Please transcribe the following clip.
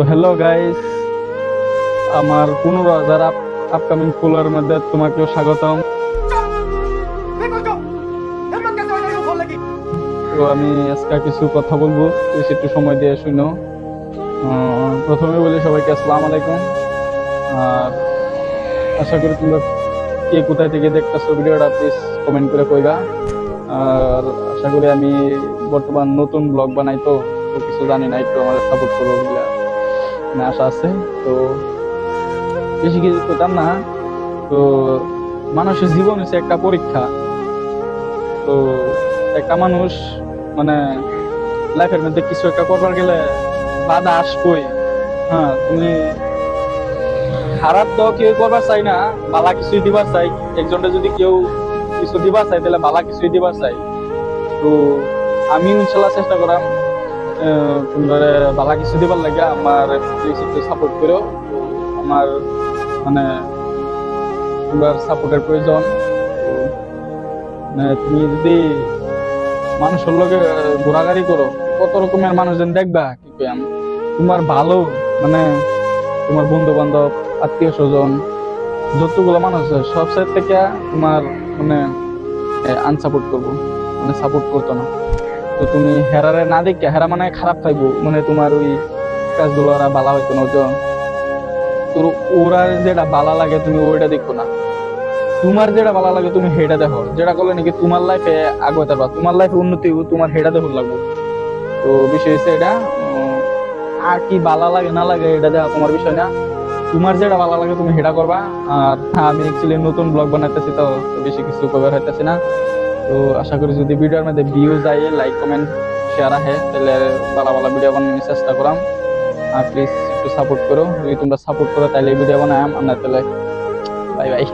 তো hello guys, আমার 15,000 upcoming follower মধ্যে তোমাকেও স্বাগতম। তো আমি আজকে কিছু কথা বলবো, বেশি একটু সময় দিয়ে শুনো। প্রথমে বলি সবাইকে আসসালামু আলাইকুম। আর আশা করি তোমরা কে কোথায় থেকে দেখতেছো ভিডিওটা প্লিজ কমেন্ট করে কইবা। আর আশা করি আমি বর্তমান নতুন ব্লগ বানাই, তো তো কিছু জানি না, একটু আমাদের সাপোর্ট করবো বলে মানে আশা আছে। তো বেশি কিছু করতাম না। তো মানুষের জীবন হচ্ছে একটা পরীক্ষা। তো একটা মানুষ মানে লাইফের মধ্যে কিছু একটা করবার গেলে বাধা আসবই। হ্যাঁ, তুমি খারাপ তো কেউ করবার চাই না, বালা কিছুই দিবার চাই। একজনটা যদি কেউ কিছু দিবার চাই তাহলে বালা কিছুই দিবার চাই। তো আমি ইনশাল্লাহ চেষ্টা করাম তোমরা বালা কিছু দিবার লাগে। আমার প্লিজ একটু সাপোর্ট করো। তো আমার মানে তোমার সাপোর্টের প্রয়োজন। তো তুমি যদি মানুষের লগে ঘোরাঘুরি করো, কত রকমের মানুষজন দেখবা, কি কইয়াম তোমার ভালো মানে তোমার বন্ধু বান্ধব, আত্মীয় স্বজন, যতগুলো মানুষ আছে সব সাইড থেকে তোমার মানে আনসাপোর্ট করবো, মানে সাপোর্ট করতো না। তো তুমি হেরারে না দেখে, হেরা মানে খারাপ থাকবো, মানে তোমার ওই কাজগুলো ওরা বালা হইতো না। তো তোর ওরা যেটা বালা লাগে তুমি ওইটা দেখো না, তোমার যেটা ভালো লাগে তুমি হেটা দেখো, যেটা করলে নাকি তোমার লাইফে আগাতে পারবা, তোমার লাইফে উন্নতি তোমার হেটা দেখো লাগবে। তো বিষয় হচ্ছে এটা, আর কি ভালো লাগে না লাগে এটা দেখা তোমার বিষয় না। তোমার যেটা ভালো লাগে তুমি হেটা করবা। আর আমি অ্যাকচুয়ালি নতুন ব্লগ বানাইতেছি, তো বেশি কিছু কভার হইতেছি না। তো আশা করি যদি ভিডিওর মধ্যে ভিউ যায়, লাইক কমেন্ট শেয়ার আহে, তাহলে ভালো ভালো ভিডিও বানানোর চেষ্টা করাম। আর প্লিজ একটু সাপোর্ট করো, যদি তোমরা সাপোর্ট করো তাহলে ভিডিও বানায়াম, আর না তাহলে বাই বাই।